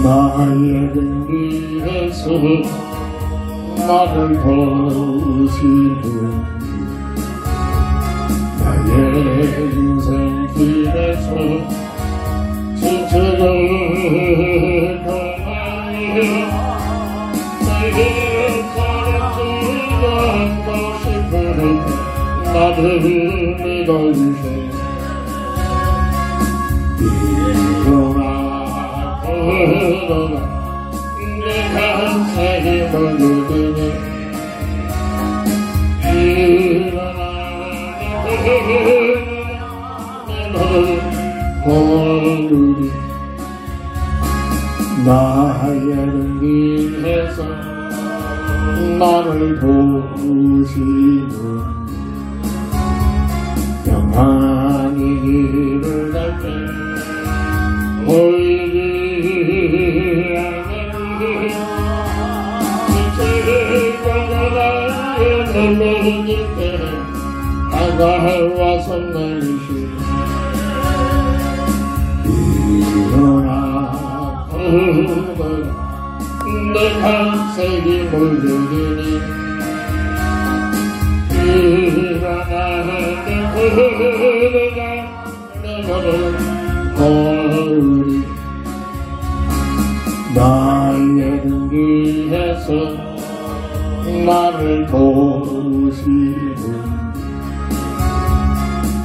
나의 등 위에서 나를 도우시는 나의 인생 길에서 지쳐져 가나니 내게 가르치지 않고 싶으니 나를 믿어주세요. 일어나 걸어라 내가 책임을 지니 일어나 걸으리 나의 등 위에서 나를 도우시는 영원한 이 길을 갈 때 보이지 않는 빛을 나의 눈물일 때 다가와서 내리시 일어나 걸어라 내가 책임을 지니 일어나 걸어라 내가를 걸으리 나의 등 위에서 나를 도우시는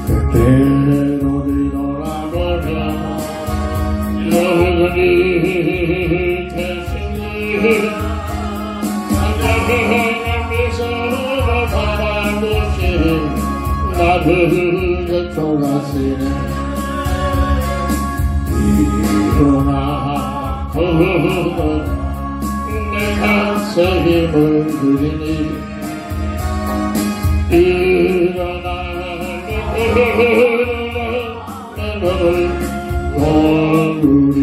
그대로 뒤돌아보면 여전히 계시니 하나님의 미소로 바라보시는 나를 쫓아가시네 일어나 걸어라 내가 책임을 지니 일어나 걸어라 내 너를 걸으리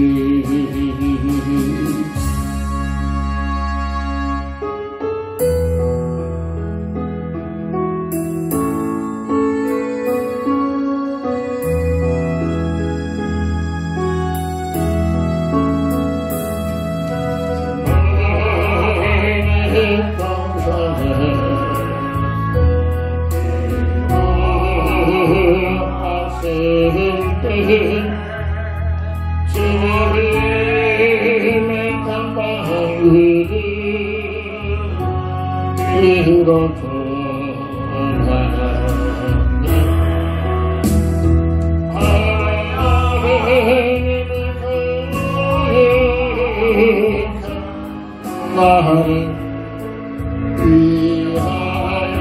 주님의 감방을 이루어가네 나를 위하여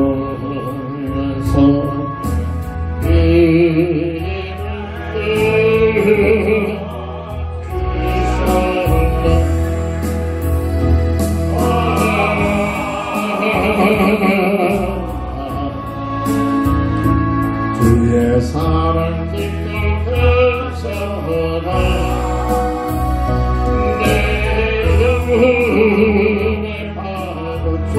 순종해서 주의 사랑 깊어서라 내 영혼의 파도처럼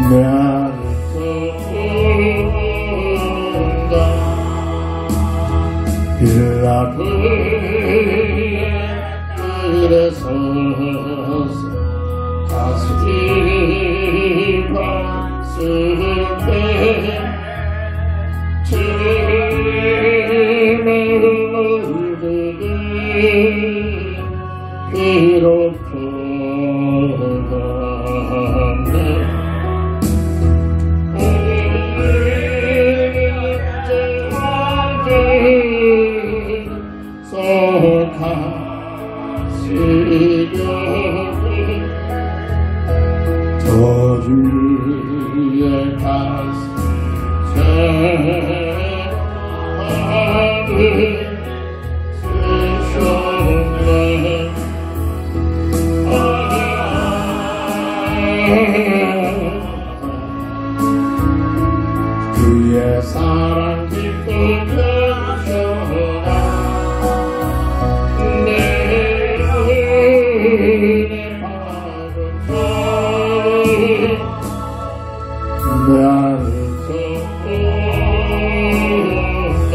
내 안에서 온다 빌라도의 길에 서서 다시 봤을 때 주님의 얼굴을 비록 돌아가네 저주의 가슴 제하늘 쓰셨네 그의 사랑 기쁘셔라 내 내 안에서 온다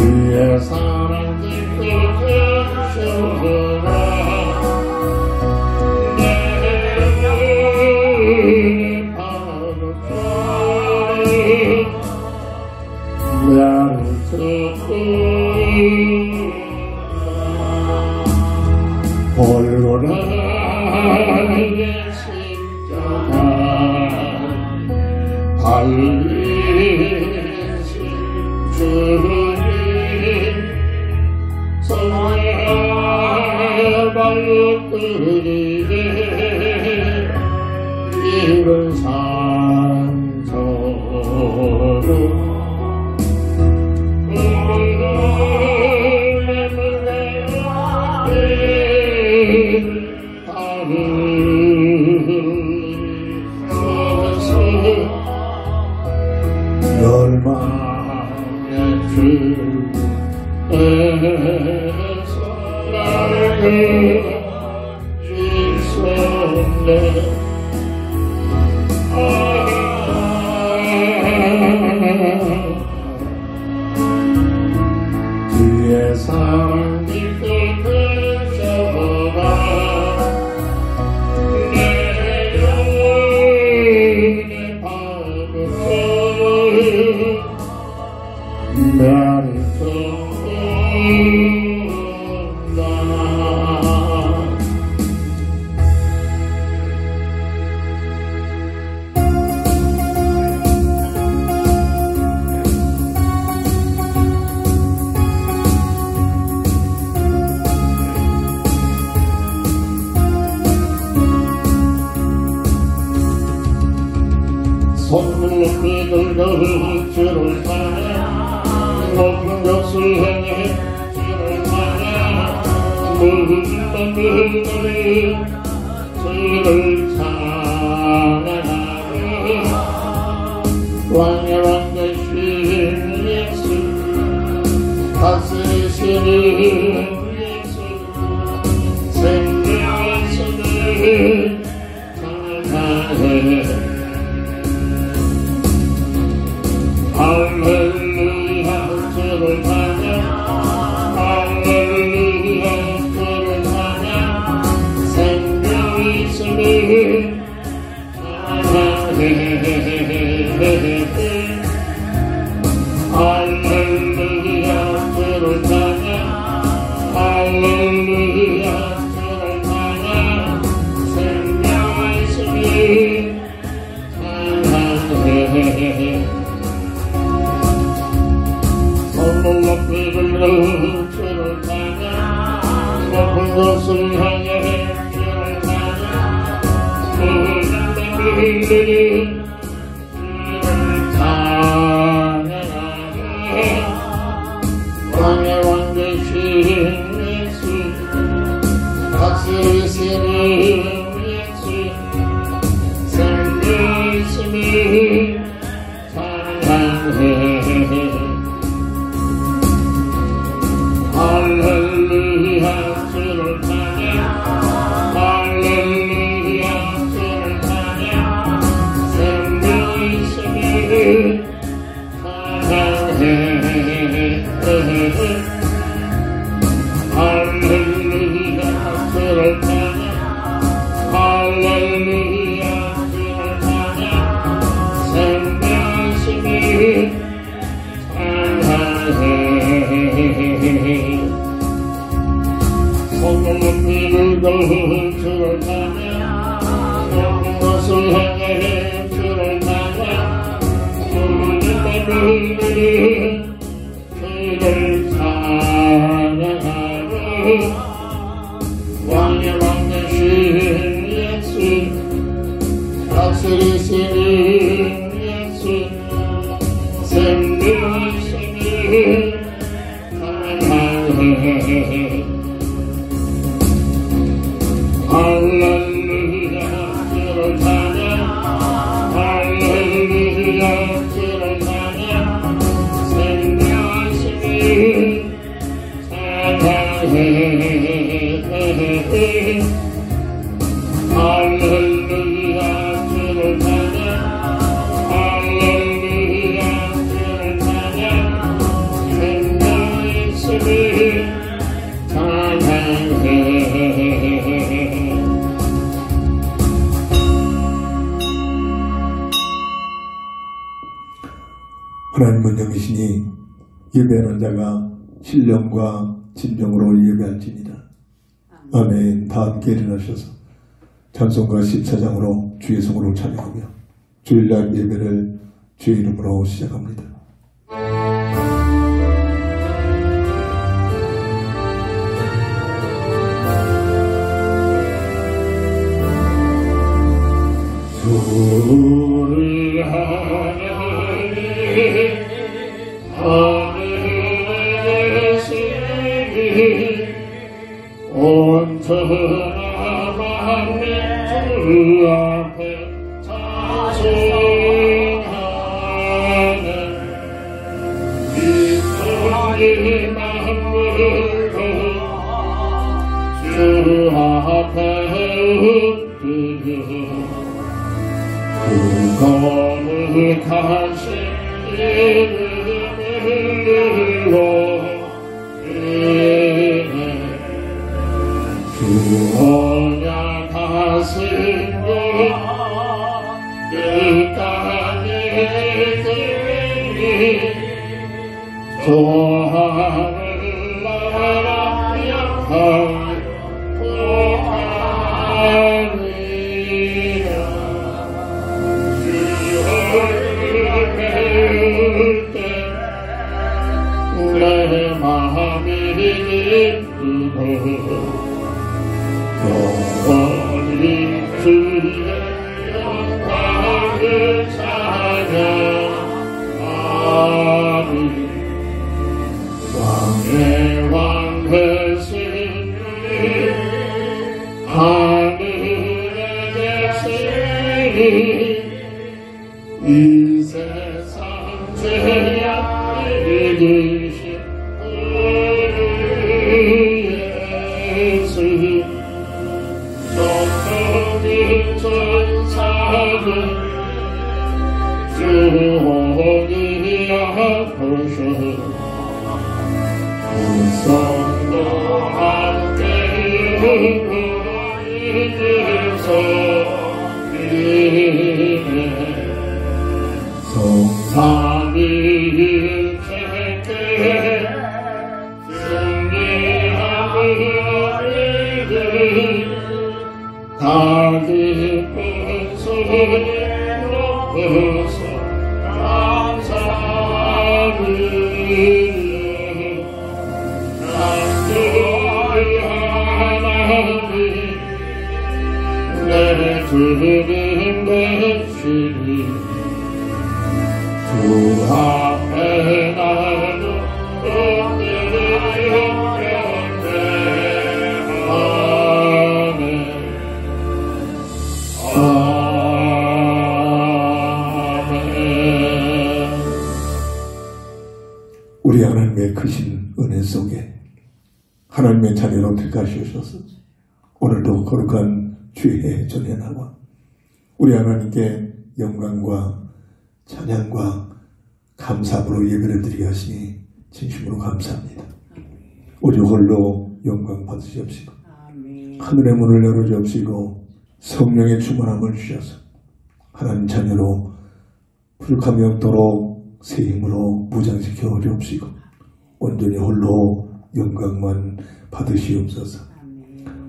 주의 사랑 깊이 주시라 내 바로 주의 나를 듣고 홀로라 십자가 달리신 주님 성의 발길이 이른 산소로 열망의 주에서 나를 지속내 주의 사랑 깊이 드셔봐 내 영혼의 바보를 나를 돕는다 손을 높이 들고 주를 사랑 높은 것을 향해 주를 사랑 모든 분들이 주를 찬양하네 왕의 되신 예수 다스리시는 예수 생명하시는 찬양하네 할렐루야 주를 찬양 할렐루야 주를 찬양 생명이시니 찬양해 할렐루야 주를 찬양 할렐루야 주를 찬양 생명이시니 찬양해 손을 높이 들고 주를 찬양 높은 곳을 향해 주를 찬양 모든 백성들이 주를 찬양하네 왕의 왕 되신 예수 다스리시는 예수 생명이시니 찬양해 할렐루야 주를 찬양 할렐루야 주를 찬양 생명이시니 찬양해 할렐루야 주를 찬양 할렐루야 주를 찬양 생명이시니 찬양해 손을 높이 들고 주를 찬양 높은 곳을 향해 주를 찬양 모든 백성들이 찬양하리 왕의 왕 되신 예수 다스리시는 예수 생명이시니 찬양하리 할렐루야 주를 찬양 할렐루야 주를 찬양 생명하시니 찬양해 할렐루야 주를 찬양 할렐루야 주를 찬양 생명하시니 찬양해 하나님은 영이시니 예배하는 자가 신령과 진정으로 예배할지니라. 아멘. 다 함께 일어나셔서 찬송가 14장으로 주의 성으로 찬양하며 주일날 예배를 주의 이름으로 시작합니다. 주를 하나님 하늘에 계시니 온전한 만민 주 앞에 찬송하네 이스라엘 만물도 주 앞에 엎드려 그 거룩하신 이름으로 주 언약하신 것 끝까지 지키니 저 하늘나라 영광 구하리라 내 마음이 기쁘고 영원히 주의 영광을 찬양하리 왕의 왕 되신 하늘에 계시니 이 세상 죄악 이기신 예수 전적인 전사는 주원이 아프셔 우성도 함께 이겨서 이네 성삼위 일체께 승리하리니 다 기쁜 소리로 부서 감사드리니 남주의 하나님 내 주님 되시니 주 앞에 나도 엎드려 아멘 아멘. 우리 하나님의 크신 은혜 속에 하나님의 자녀로 택하셔서 오늘도 거룩한 주의 전에 나와 우리 하나님께 영광과 찬양과 감사함으로 예배를 드리게 하시니 진심으로 감사합니다. 우리 홀로 영광 받으시옵시고 하늘의 문을 열어주옵시고 성령의 충만함을 주셔서 하나님 자녀로 부족함이 없도록 새 힘으로 무장시켜 주옵시고 온전히 홀로 영광만 받으시옵소서.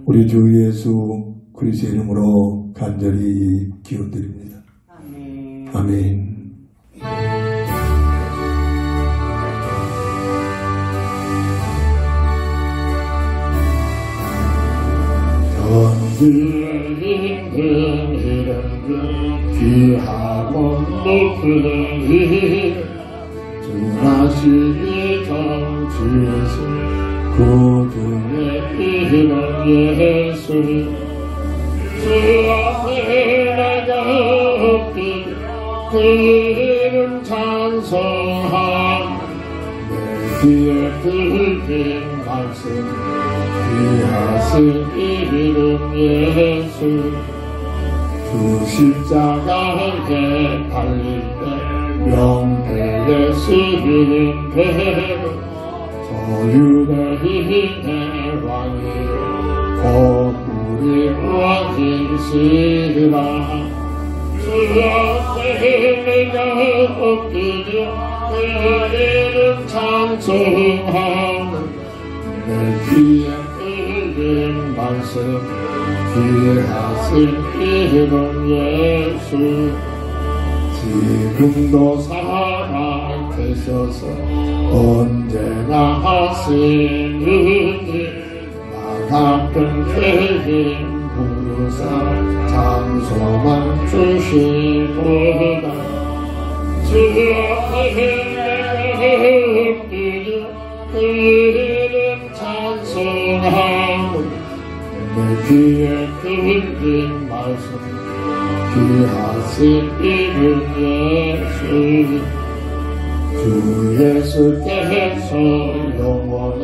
우리 주 예수 그리스도의 이름으로 간절히 기원드립니다. 아멘. 주의 힘든 이름 귀하고 높으니 주하시니 정주신 구주의 이름 예수 주 앞에 내가 엎드려 그 이름 찬송함 내 귀에 들린 말씀 귀하신 이름 예수 주 십자가에 달릴 때 명패에 쓰인 배로 저유대인의 왕이요 거꾸리 왕이시라 주 앞에 내가 엎드려 그 이름 찬송하는 내 귀에 들린 말씀 귀하신 이름 예수 지금도 살아계셔서 언제나 하시니 나 같은 죄인 부르사 장소만 주시보다 주 앞에 내가 엎드려 그 이름 찬송하는 내 귀에 들린 말씀 귀하신 이름 예수 주 예수께서 영원히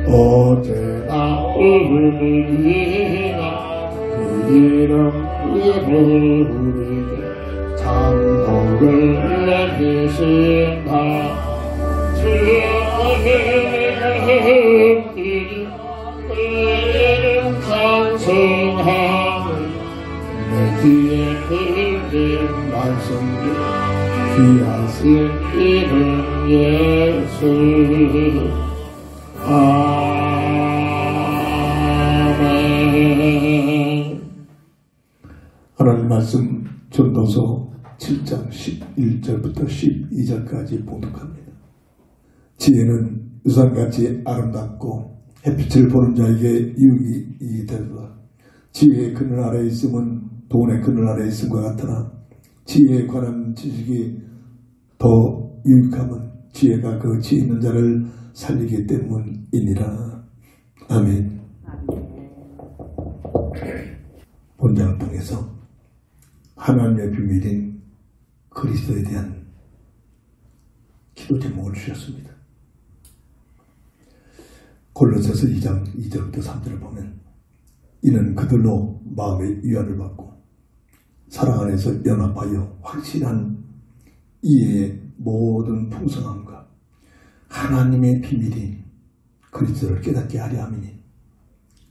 어제나 오늘이나 그 이름 부르게 참복을 내주신다 주 앞에 그 이름 찬송하는 내 귀에 들린 말씀 귀하신 이름 예수 아멘. 하나님 말씀 전도서 7장 11절부터 12절까지 봉독합니다. 지혜는 유산같이 아름답고 햇빛을 보는 자에게 유익이 되도다. 지혜의 그늘 아래에 있음은 돈의 그늘 아래에 있음과 같으나 지혜에 관한 지식이 더 유익함은 지혜가 그 지혜 있는 자를 살리기 때문이니라. 아멘. 본장을 통해서 하나님의 비밀인 그리스도에 대한 기도 제목을 주셨습니다. 골로새서 2장 2절부터 3절을 보면 이는 그들로 마음의 위안을 받고 사랑 안에서 연합하여 확실한 이해의 모든 풍성함과 하나님의 비밀인 그리스도를 깨닫게 하려 함이니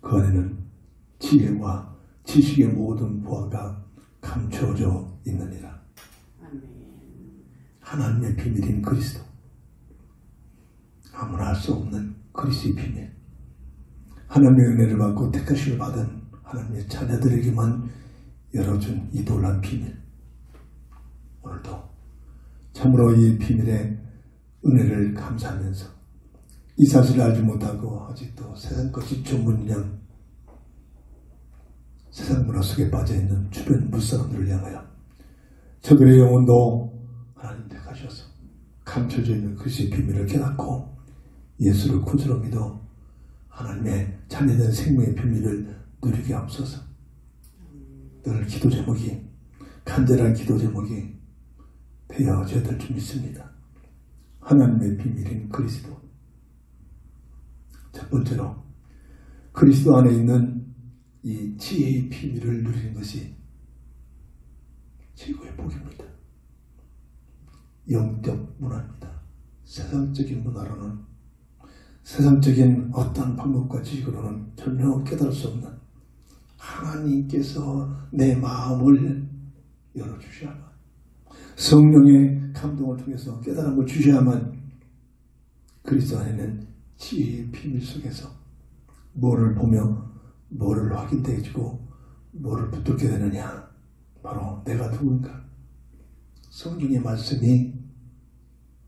그 안에는 지혜와 지식의 모든 보화가 감춰져 있느니라. 하나님의 비밀인 그리스도, 아무나 할 수 없는 그리스도의 비밀, 하나님의 은혜를 받고 택하심을 받은 하나님의 자녀들에게만 열어준 이 놀라운 비밀, 오늘도 참으로 이 비밀의 은혜를 감사하면서 이 사실을 알지 못하고 아직도 세상 것이 전문이냐 세상 문화 속에 빠져있는 주변 무사람들을 향하여 저들의 영혼도 하나님 택하셔서 감춰져 있는 그리스도의 비밀을 깨닫고 예수를 구주로 믿어 하나님의 참여된 생명의 비밀을 누리게 하옵소서. 늘 기도 제목이, 간절한 기도 제목이 되어져야 될 줄 믿습니다. 하나님의 비밀인 그리스도. 첫 번째로 그리스도 안에 있는 이 지혜의 비밀을 누리는 것이 최고의 복입니다. 영적 문화입니다. 세상적인 문화로는, 세상적인 어떤 방법과 지식으로는 전혀 깨달을 수 없는 하나님께서 내 마음을 열어주셔야만, 성령의 감동을 통해서 깨달음을 주셔야만 그리스도 안에는 지혜의 비밀 속에서 뭐를 보며 뭐를 확인되어지고 뭐를 붙들게 되느냐, 바로 내가 누군가, 성경의 말씀이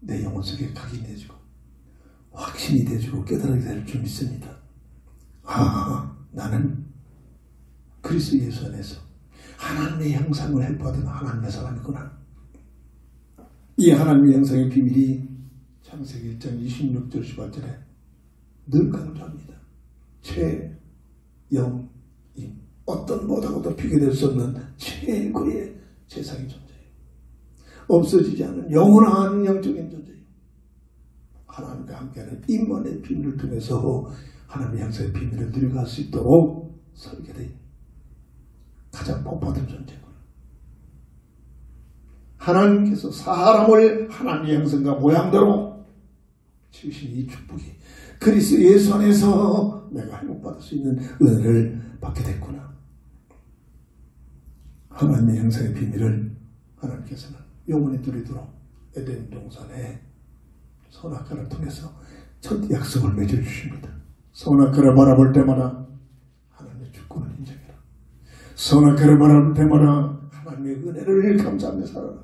내 영혼 속에 각인되어지고 확신이 되어지고 깨달게 될 줄 믿습니다. 나는 그리스도 예수 안에서 하나님의 형상을 회복하던 하나님의 사람이구나. 이 하나님의 형상의 비밀이 창세기 1장 26절 18절에 늘 강조합니다. 최영임, 어떤 뭐하고도 비교될 수 없는 최고의 세상의 존재예요. 없어지지 않은 영원한 영적인 존재예요. 하나님과 함께하는 임만의 비밀을 통해서 하나님의 형상의 비밀을 누려갈 수 있도록 설계된 가장 복받은 존재구나. 하나님께서 사람을 하나님의 형상과 모양대로 지으신 이 축복이 그리스도 예수 안에서 내가 회복받을 수 있는 은혜를 받게 됐구나. 하나님의 형상의 비밀을 하나님께서는 영원히 누리도록 에덴 동산의 선악과를 통해서 첫 약속을 맺어주십니다. 선악과를 바라볼 때마다 하나님의 주권을 인정해라. 선악과를 바라볼 때마다 하나님의 은혜를 감사하며 살아라.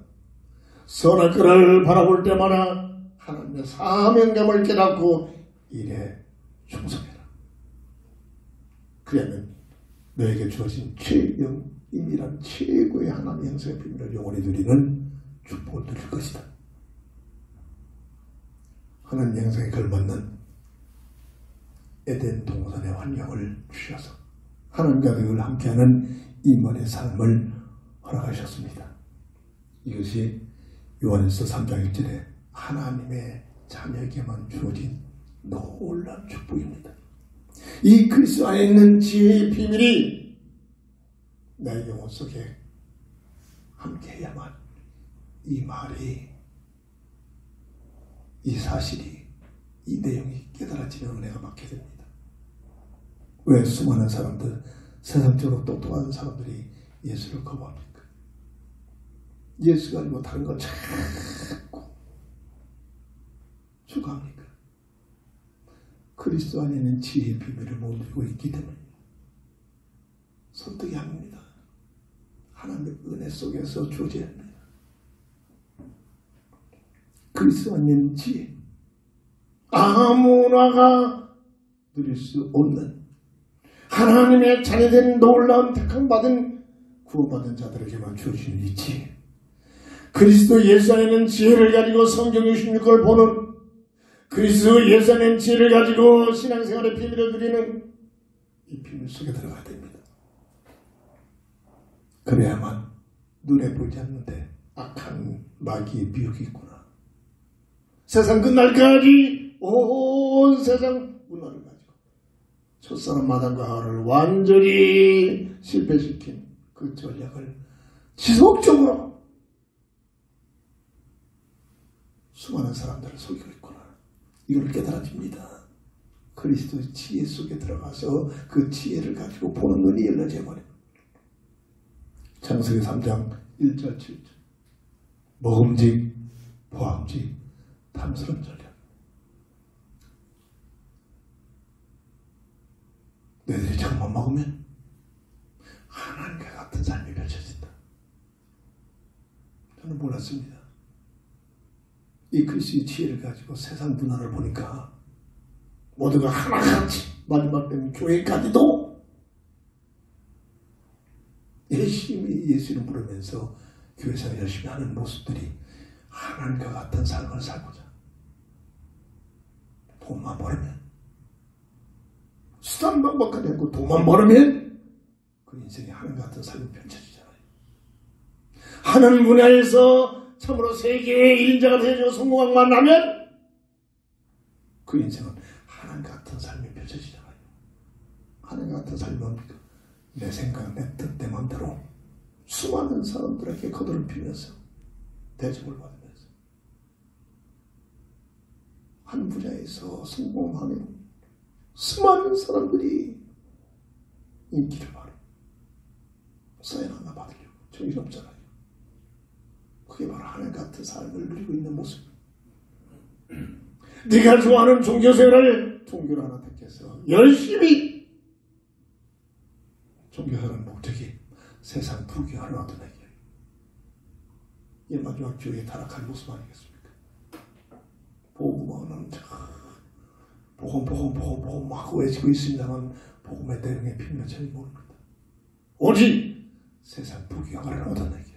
선악과를 바라볼 때마다 하나님의 사명감을 깨닫고 일에 충성해라. 그러면 너에게 주어진 최영임이란 최고의 하나님의 형상의 비밀을 영원히 누리는 축복을 누릴 것이다. 하나님의 형상에 걸맞는 에덴 동산의 환경을 주셔서 하나님과 늘 함께하는 임원의 삶을 허락하셨습니다. 이것이 요한일서 3장 1절에 하나님의 자녀에게만 주어진 놀라운 축복입니다. 이 그리스도 안에 있는 지혜의 비밀이 나의 영혼 속에 함께해야만 이 말이, 이 사실이, 이 내용이 깨달아지는 은혜가 받게 됩니다. 왜 수많은 사람들, 세상적으로 똑똑한 사람들이 예수를 거부합니까? 예수가 아니고 다른 걸 자꾸 추구합니까? 그리스도 안에 있는 지혜의 비밀을 못 누리고 있기 때문에 설득이 아닙니다. 하나님의 은혜 속에서 주어져야 합니다. 그리스도 안에 있는 지혜, 아무나가 누릴 수 없는 하나님의 자녀된 놀라운 택함받은 구원받은 자들에게만 주어지는 이 지혜, 그리스도 예수 안에 있는 지혜를 가지고 성경 66걸 보는, 그리스도 예수 안에 있는 지혜를 가지고 신앙생활의 비밀을 누리는 이 비밀 속에 들어가야 됩니다. 그래야만 눈에 보이지 않는데 악한 마귀의 미혹이 있구나. 세상 끝날까지 온 세상 문화를 가지고 첫사람 마당과 하와를 완전히 실패시킨 그 전략을 지속적으로 수많은 사람들을 속이고 있구나. 이걸 깨달아집니다. 그리스도의 지혜 속에 들어가서 그 지혜를 가지고 보는 눈이 열려져 버립니다. 창세기 3장 1절 7절 먹음직, 보암직, 탐스러운 전략. 너희들이 저것만 먹으면 하나님과 같은 삶이 펼쳐진다. 저는 몰랐습니다. 이 그리스도의 지혜를 가지고 세상 문화를 보니까 모두가 하나같이 마지막 때는 교회까지도 열심히 예수 이름 부르면서 교회생활 열심히 하는 모습들이 하나님과 같은 삶을 살고자 돈만 벌으면, 수단 방법까지 하고 돈만 벌으면 그 인생이 하나님과 같은 삶이 펼쳐지잖아요. 하는 분야에서 참으로 세계의 1인자가 되어서 성공만 하면 그 인생은 하나님 같은 삶이 펼쳐지잖아요. 하나님 같은 삶이 뭡니까? 내 생각, 내 뜻, 내 마음대로 수많은 사람들에게 거들을 피면서 대접을 받으면서 한 분야에서 성공하면 수많은 사람들이 인기를 바라 사인 하나 받으려고 정신없잖아요. 그게 바로 하나님 같은 삶을 누리고 있는 모습. 네가 좋아하는 종교생활을 종교를 하나 택해서 열심히 종교하는 목적이 세상 부귀하러 놔두는 길. 이 마지막 주에 타락한 모습 아니겠습니까? 복음은 복음 하고 외치고 있습니다만 복음의 내용에 필요전이 모릅니다. 오직 세상 부귀영화를 얻어내게.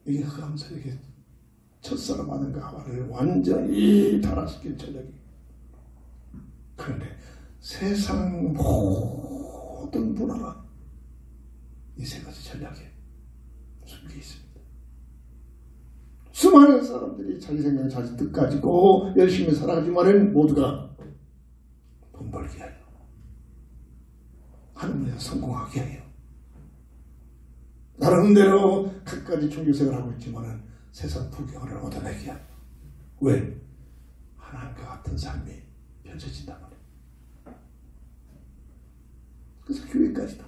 이게 흑암세력의 첫사람 아는가 하와를 완전히 타락시킨 전략이. 그런데 세상 모든 문화가 이 세 가지 전략에 숨겨 있습니다. 수많은 사람들이 자기 생각, 자기 뜻 가지고 열심히 살아가지만은 모두가 돈 벌기 위하여, 하나님을 성공하게 해요. 나름대로 갖가지 종교생활을 하고 있지만은 세상 부귀영화를 얻어내게 하여. 왜? 하나님과 같은 삶이 펼쳐진단 말이에요. 그래서 교회까지도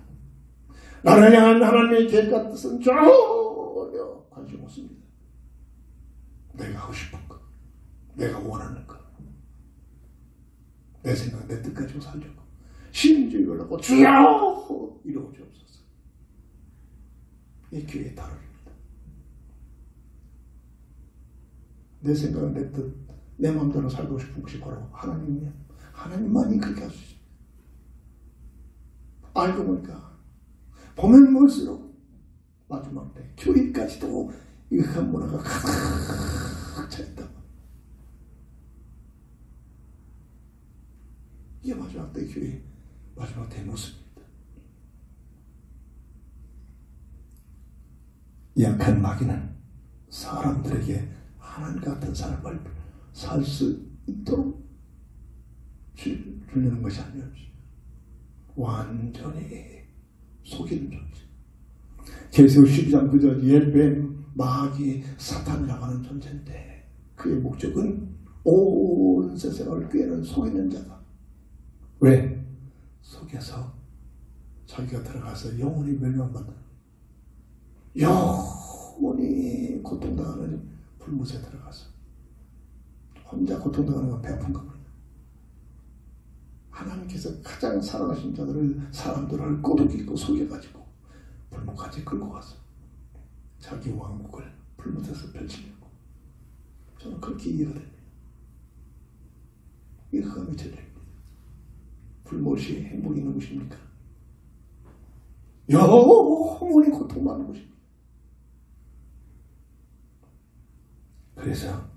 나를 향한 하나님의 계획과 뜻은 전혀 관심 없습니다. 내가 하고 싶은 것, 내가 원하는 것, 내 생각, 내 뜻 가지고 살려고 심지어 하고 주여 이러고 주옵소서. 이 교회의 다름입니다. 내 생각, 내 뜻, 내 마음대로 살고 싶은 것이 바로 하나님이에요. 하나님만이 그렇게 할 수 있습니다. 알고 보니까 보면 볼수록 마지막 때 교회까지도 이 흑암 문화가 가득 차있다. 이게 마지막 때 교회 마지막 때 모습입니다. 약한 마귀는 사람들에게 하나님 같은 삶을 살 수 있도록 주려는 것이 아니었지. 완전히 속이는 존재. 계시록 12장 9절 옐뱀, 마귀, 사탄이라고 하는 존재인데 그의 목적은 온 세상을 꾀는 속이는 자다. 왜? 속여서 자기가 들어가서 영원히 멸망받는, 영원히 고통당하는 불못에 들어가서 혼자 고통당하는 건 배아픈 겁니다. 하나님께서 가장 사랑하신 사람들을 꼬드기고 속여가지고 불못까지 끌고 가서 자기 왕국을 불못에서 펼치려고. 저는 그렇게 이해가 됩니다. 이게 흑암의 전략입니다. 불못이 행복이 있는 곳입니까? 영원히 고통받는 곳입니다. 그래서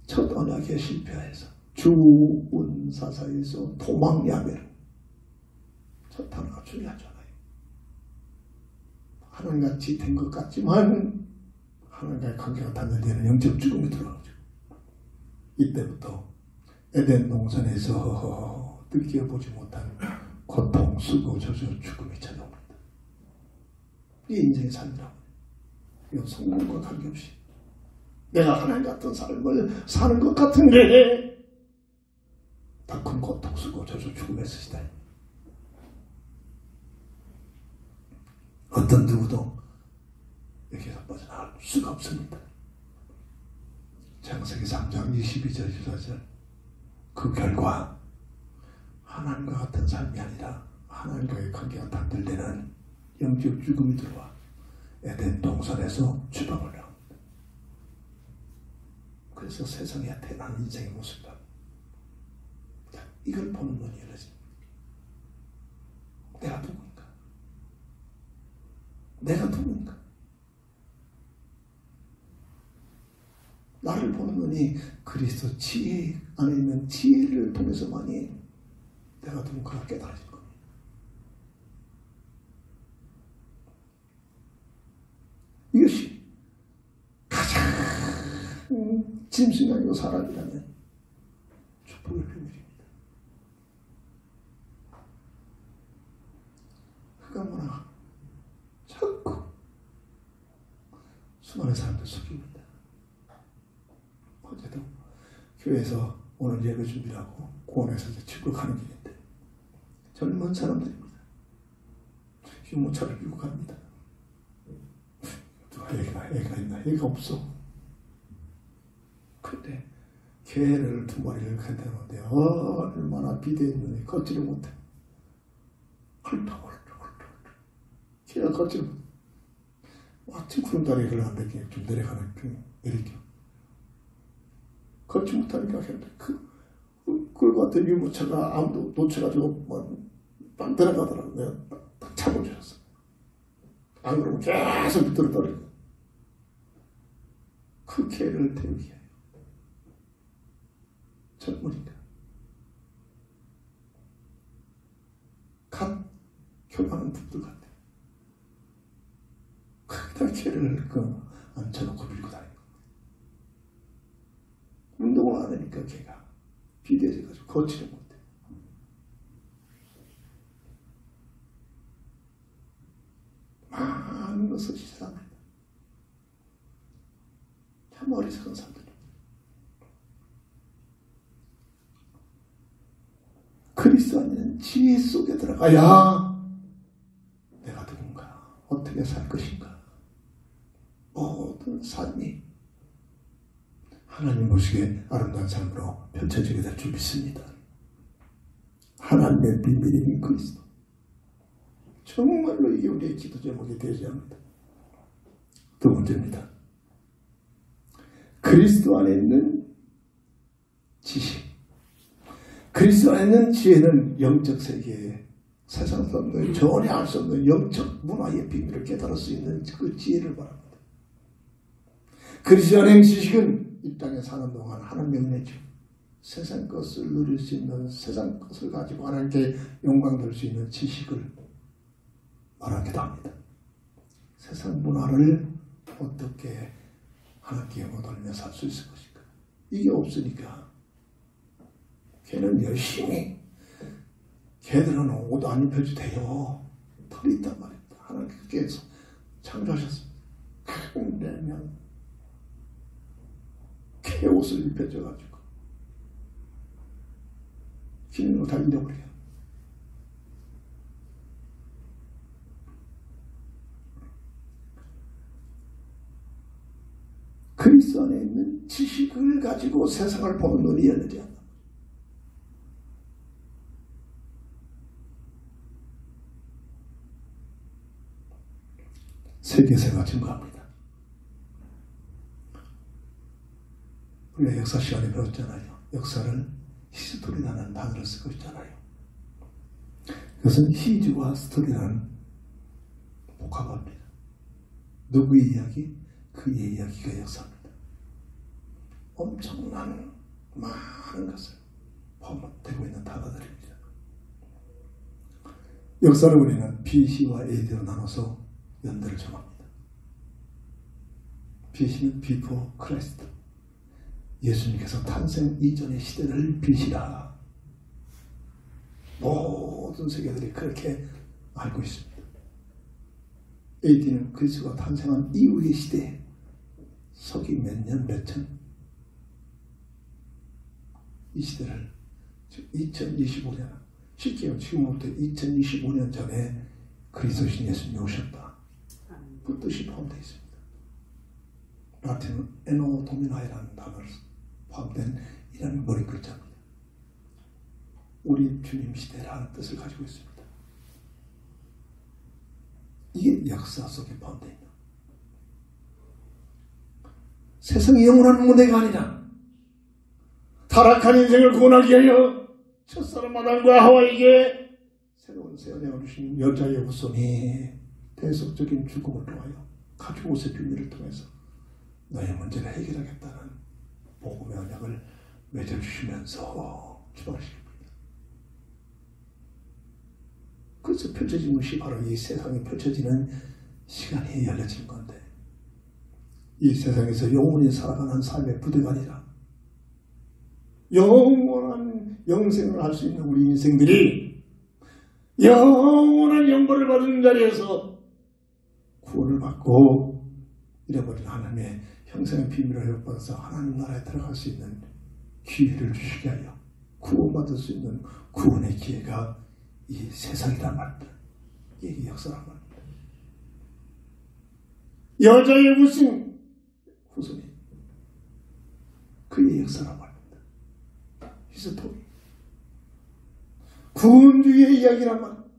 첫 언약에 실패해서 주운사사에서 도망야매로 첫 단어가 중요하잖아요. 하나님같이 된 것 같지만 하나님과의 관계가 닿는 영적 죽음이 들어가죠. 이때부터 에덴 동산에서 느껴보지 못한 고통, 수고, 저주, 죽음이 찾아옵니다. 이게 인생의 삶이라고. 이건 성공과 관계없이 내가 하나님 같은 삶을 사는 것 같은데 더 큰 고통, 수고, 저주, 죽음의 시대. 어떤 누구도 여기서 빠져나갈 수가 없습니다. 창세기 3장 22절 24절 그 결과 하나님과 같은 삶이 아니라 하나님과의 관계가 단절되는 영적 죽음이 들어와 에덴 동산에서 주방을 합니다. 그래서 세상에 태어난 인생의 모습이다. 이걸 보는 눈이 열려집니다. 내가 누구인가? 내가 누구인가? 나를 보는 눈이 그리스도 지혜 안에 있는 지혜를 통해서만이 내가 누군가가 깨달아질 겁니다. 이것이 가장 짐승이고 사람이라면 축복의 비밀입니다. 흑암 문화가 자꾸 수많은 사람들 속입니다. 어제도 교회에서 오늘 예배 준비하고 공원에서 이제 집으로 가는 길인데 젊은 사람들입니다. 유모차를 밀고 갑니다. 누가 애가 있나? 애가 없어. 근데 개를 2마리를 간다는데 얼마나 비대했는지 걷지를 못해. 헐떡 개가 걷지를 못해. 마침 구름다리에 흘러간다니까 좀 내려가는 내리죠. 걷지 못하니까 그걸 같은 유모차가 아무도 놓쳐가지고 딱 들어가더라고. 내가 딱 잡아주셨어. 안 그러면 계속 밑으로 떨어지고. 그 개를 태우게 해요. 젊으니까. 갓 교만한 분들 같아. 거기다 개를 앉혀놓고 밀고 다니고. 운동을 안 하니까 개가 비대해져가지고 걷지를 못해. 많은 것을 시사합니다. 참 어리석은 사람들. 그리스도 안에는 지혜 속에 들어가야 내가 누군가, 어떻게 살 것인가, 모든 삶이 하나님 보시기에 아름다운 삶으로 펼쳐지게 될 줄 믿습니다. 하나님의 비밀인 그리스도. 정말로 이게 우리의 기도 제목이 되어야 합니다. 두 번째입니다. 그리스도 안에 있는 지식. 그리스도 안에 있는 지혜는 영적 세계에 세상에서 없는, 전혀 알 수 없는 영적 문화의 비밀을 깨달을 수 있는 그 지혜를 말합니다. 그리스도 안에 있는 지식은 이 땅에 사는 동안 하나님의 은혜죠. 세상 것을 누릴 수 있는, 세상 것을 가지고 하나님께 영광 돌 수 있는 지식을 말하기도 합니다. 세상 문화를 어떻게 하나님께 영광 돌리며 살 수 있을 것인가. 이게 없으니까 걔는 열심히, 걔들은 옷 안 입혀도 돼요. 털이 있단 말입니다. 하나님께서 창조하셨습니다. 그러면 걔 옷을 입혀줘가지고 기능을 다 잃어버려요. 그리스도 안에 있는 지식을 가지고 세상을 보는 눈이 열리지 않는다. 세계세가 증가합니다. 우리가 역사 시간에 배웠잖아요. 역사를 히스토리라는 단어를 쓰고 있잖아요. 그것은 히즈와 스토리라는 복합어입니다. 누구의 이야기? 그의 이야기가 역사입니다. 엄청난 많은 것을 포함되고 있는 단어들입니다. 역사를 우리는 BC와 AD로 나눠서 연대를 정합니다. BC는 Before Christ. 예수님께서 탄생 이전의 시대를 BC라. 모든 세계들이 그렇게 알고 있습니다. AD는 그리스도가 탄생한 이후의 시대, 서기 몇 년, 몇 천, 이 시대를 2025년, 실제로 지금부터 2025년 전에 그리스도신 예수님이 오셨다. 그 뜻이 포함되어 있습니다. 라틴은 에노 도미나이라는 단어로 포함된 이런 머리 글자입니다. 우리 주님 시대라는 뜻을 가지고 있습니다. 이게 역사 속에 포함되어 있는 세상이 영원한 무대가 아니라 타락한 인생을 구원하기 위하여 첫사람 아담과 하와에게 새로운 새 언약을 주신 여자의 후손이 대속적인 죽음을 통하여 가죽 옷의 비밀을 통해서 너의 문제를 해결하겠다는 복음의 언약을 맺어주시면서 출발하십니다. 그래서 펼쳐진 것이 바로 이 세상에 펼쳐지는 시간이 열려진 건데, 이 세상에서 영원히 살아가는 삶의 부대가 아니라 영원한 영생을 할 수 있는 우리 인생들이 영원한 영광을 받은 자리에서 구원을 받고 잃어버린 하나님의 형상의 비밀을 회복받아서 하나님 나라에 들어갈 수 있는 기회를 주시게 하여 구원받을 수 있는 구원의 기회가 이 세상이란 말입니다. 이게 역사란 말입니다. 여자의 후손이 그의 역사란 말입니다. 히스토리. 구원주의의 이야기란 말입니다.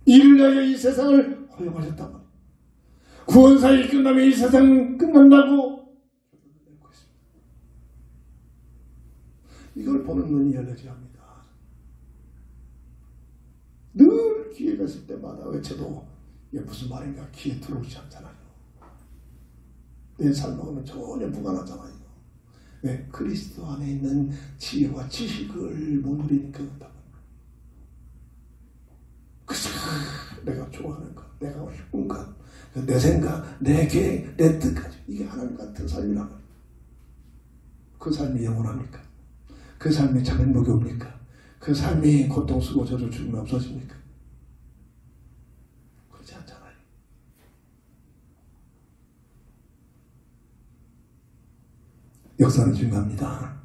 이를 위하여 이 세상을 허용하셨단 말이에요. 구원사역이 끝나면 이 세상은 끝난다고 내고 있습니다. 이걸 보는 눈이 열려져야 합니다. 읽었을 때마다 외쳐도 이게 무슨 말인가 귀에 들어오지 않잖아요. 내 삶하고는 전혀 무관하잖아요. 왜? 그리스도 안에 있는 지혜와 지식을 못 누리니까 그렇다고. 그래서 내가 좋아하는 것, 내가 기쁜 것, 내 생각, 내 계획, 내 뜻까지 이게 하나님 같은 삶이란 말이에요. 그 삶이 영원합니까? 그 삶이 참 행복이 옵니까? 그 삶이 고통 쓰고 저주 죽음이 없어집니까? 그렇지 않잖아요. 역사는 중요합니다.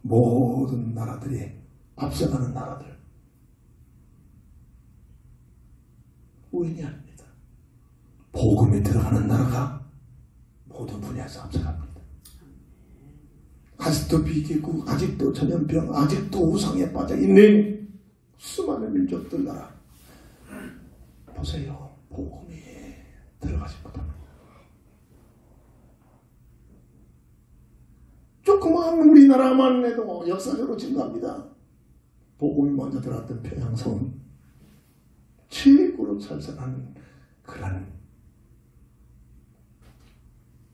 모든 나라들이 앞서가는 나라들 우연이 아닙니다. 복음이 들어가는 나라가 모든 분야에서 앞서갑니다. 아직도 비계국, 아직도 전염병, 아직도 우상에 빠져있는 수많은 민족들 나라 보세요. 복음이 들어가지 못합니다. 조그마한 우리나라만 해도 역사적으로 증가합니다. 복음이 먼저 들어갔던 평양성은 최고로 살살하는 그런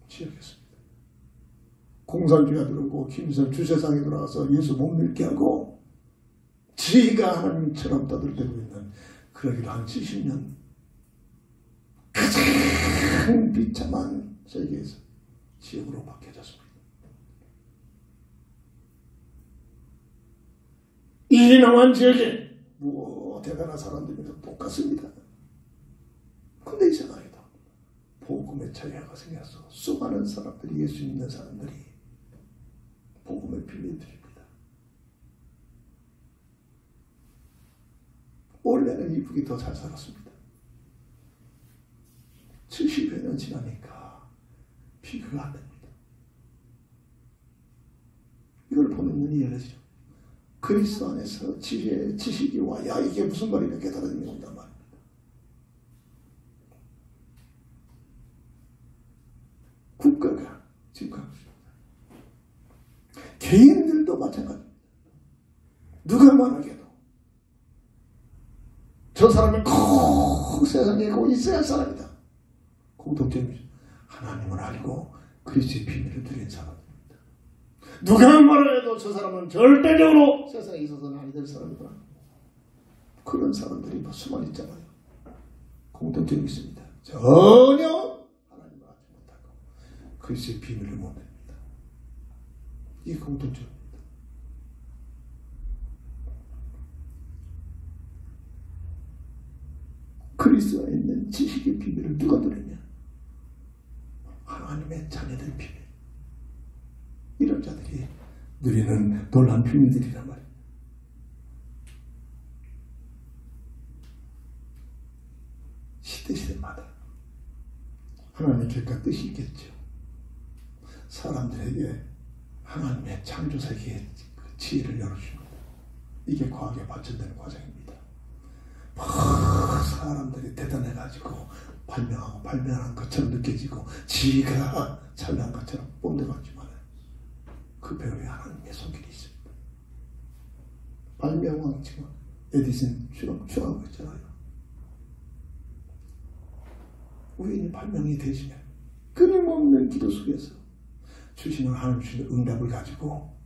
지역이었습니다. 공산주의가 들어오고 김일성 주세상에 들어가서 예수 못 믿게 하고 지가 하나님처럼 떠들대고 있는 그러기로 한 70년 가장 비참한 세계에서 지역으로 바뀌어졌습니다. 이리나만 지역에 대단한 사람들이 똑같습니다. 근데 이상하게도 복음의 차이가 생겨서 수많은 사람들이 예수 믿는 사람들이 복음을 빌려드립니다. 원래는 이북이 더 잘 살았습니다. 70여 년 지나니까 비교가 안 됩니다. 이걸 보는 눈이 열려지죠. 그리스도 안에서 지식이 와야 이게 무슨 말이냐 깨달아지는 건단 말입니다. 국가가 지금 가고 있습니다. 개인들도 마찬가지입니다. 누가 말하게도 저 사람은 꼭 세상에 꼭 있어야 할 사람이다. 공통점이죠. 하나님을 알고 그리스도의 비밀을 누린 사람입니다. 누가 말해도 저 사람은 절대적으로 세상에 있어서는 아니 될 사람이다. 그런 사람들이 수많이 있잖아요. 공통점이 있습니다. 전혀 하나님을 알지 못하고 그리스도의 비밀을 못 냅니다. 이게 공통점입니다. 그리스도에 있는 지식의 비밀을 누가 누리냐? 하나님의 자녀들의 비밀. 이런 자들이 누리는 놀라운 비밀들이란 말이에요. 시대마다 하나님의 계획과 뜻이 있겠죠. 사람들에게 하나님의 창조 세계의 그 지혜를 열어줍니다. 이게 과학에 발전되는 과정입니다. 사람들이 대단해가지고 발명한 것처럼 느껴지고 지가 잘난 것처럼 뽐내가지만 그 배후에 하나님의 손길이 있습니다. 발명왕 지금 에디슨 추앙하고 있잖아요. 우연히 발명이 되시면 끊임없는 기도 속에서 주시는 하나님 주시는 응답을 가지고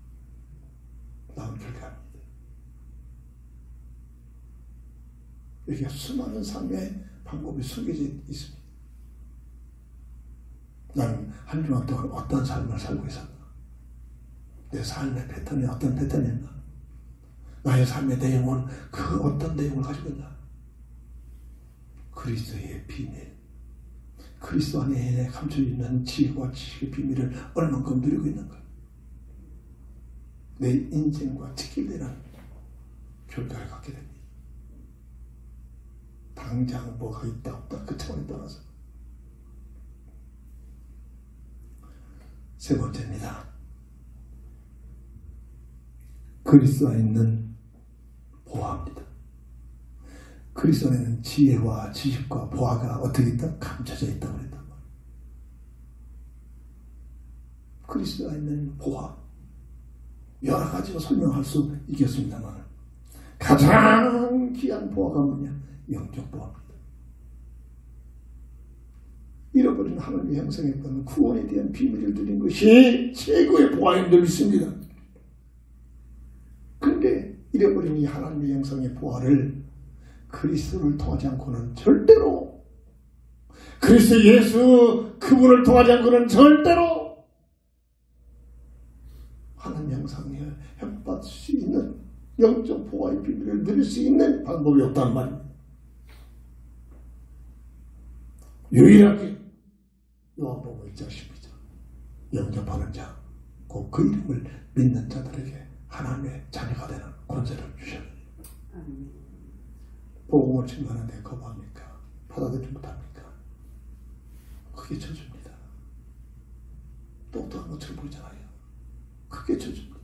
나온 결과입니다. 이렇게 수많은 삶의 방법이 숨겨져 있습니다. 나는 한 주간 동안 어떤 삶을 살고 있었나? 내 삶의 패턴이 어떤 패턴이었나? 나의 삶의 내용은 그 어떤 내용을 가지고 있나? 그리스도의 비밀, 그리스도 안에 감춰져 있는 지혜와 지식의 비밀을 얼만큼 누리고 있는가? 내 인생과 직결되는 결과를 갖게 됩니다. 당장 뭐가 있다 없다 그 차원에 따라서. 세 번째입니다. 그리스도 안에 있는 보화입니다. 그리스도 안에는 지혜와 지식과 보화가 어떻게 있다? 감춰져 있다고 그랬단 말이에요. 그리스도 안에 있는 보화 여러 가지로 설명할 수 있겠습니다만 가장 귀한 보화가 뭐냐? 영적 보화입니다. 잃어버린 하나님의 형상에 관한 구원에 대한 비밀을 드린 것이 최고의 보화인 줄 믿습니다. 그런데 잃어버린 이 하나님의 형상의 보화를 그리스도를 통하지 않고는 절대로, 그리스도 예수 그분을 통하지 않고는 절대로 하나님의 형상에 협받을 수 있는 영적 보화의 비밀을 누릴 수 있는 방법이 없단 말입니다. 유일하게 요한복음 1장 12절 영접하는 자, 곧 그 이름을 믿는 자들에게 하나님의 자녀가 되는 권세를 주셨습니다. 복음을 증거하는데 거부합니까? 받아들이지 못합니까? 그게 저주입니다. 똑똑한 것처럼 보이잖아요. 그게 저주입니다.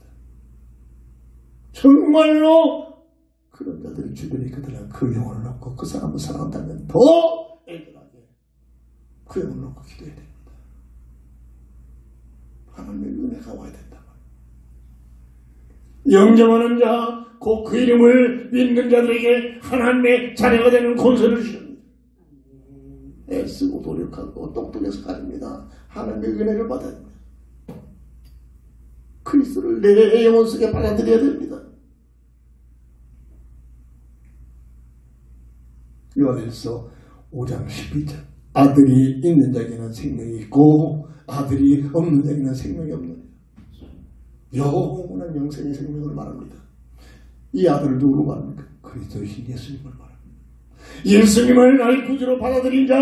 정말로 그런 자들이 주변에 그들은 그 영혼을 놓고 그 사람을 사랑한다면 더 애절하게 그 영혼을 놓고 기도해야 됩니다. 하나님의 은혜가 와야 된다. 영접하는 자, 곧 그 이름을 믿는 자들에게 하나님의 자녀가 되는 권세를 주십니다. 애쓰고 노력하고 똑똑해서 가집니다. 하나님의 은혜를 받아야 됩니다. 그리스도를 내 영혼 속에 받아들여야 됩니다. 요한일서 5장 12절 아들이 있는 자에게는 생명이 있고 아들이 없는 자에게는 생명이 없느니라. 영원한 영생의 생명을 말합니다. 이 아들을 누구로 말합니까? 그리스도이신 예수님을 말합니다. 예수님을 나의 구주로 받아들인 자,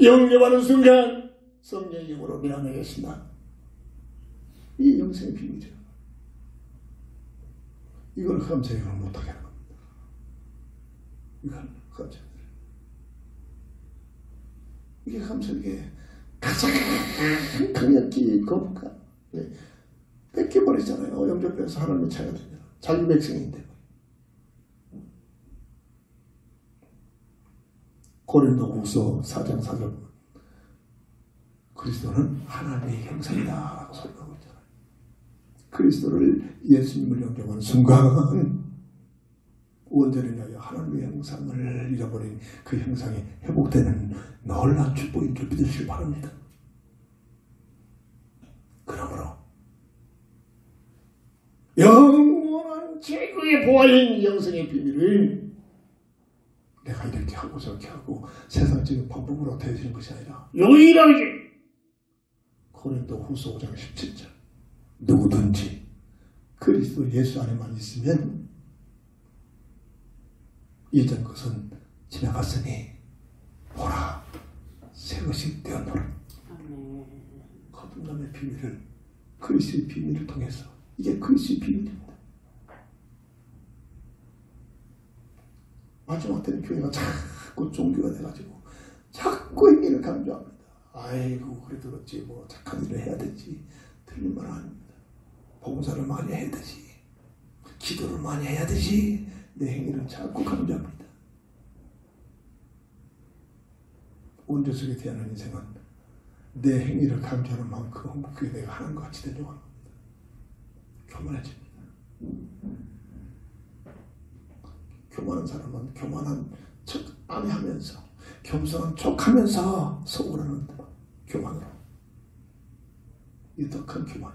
영접하는 순간 성령의 힘으로 내 안에 계신다. 이 영생의 비밀이죠. 이걸 흠새기를 못하게 하는 겁니다. 이건 흠새기. 이게 흠새기의 가장 강력히 거부가 뺏겨버리잖아요. 영접해서 하나님의 자녀가 됩니다. 자기 백성인데. 고린도후서 4장 4절 그리스도는 하나님의 형상이다 라고 설명하고 있잖아요. 그리스도를 예수님을 영접하는 순간 온전히 하나님의 형상을 잃어버린 그 형상이 회복되는 놀라운 축복인 줄 믿으시기 바랍니다. 그러므로 영원한 최고의 보화인 영생의 비밀을 내가 이렇게 하고 저렇게 하고 세상적인 방법으로 되어지는 것이 아니라 유일하게 고린도후서 5장 17절 누구든지 그리스도 예수 안에만 있으면 이전 것은 지나갔으니 보라 새 것이 되었노라. 거듭남의 비밀을 그리스도의 비밀을 통해서 이게 그리스도의 비밀입니다. 마지막 때는 교회가 자꾸 종교가 돼가지고 자꾸 행위를 강조합니다. 아이고 그래도 그렇지 뭐 착한 일을 해야 되지 틀린 말 아닙니다. 봉사를 많이 해야 되지 기도를 많이 해야 되지 내 행위를 자꾸 강조합니다. 원죄 속에 대한 인생은 내 행위를 강조하는 만큼 그게 내가 하는 것 같이 되려고 합니다. 교만해집니다. 교만한 사람은 교만한 척 안 하면서 겸손한 척 하면서 속으로는 교만으로 이 더 큰 교만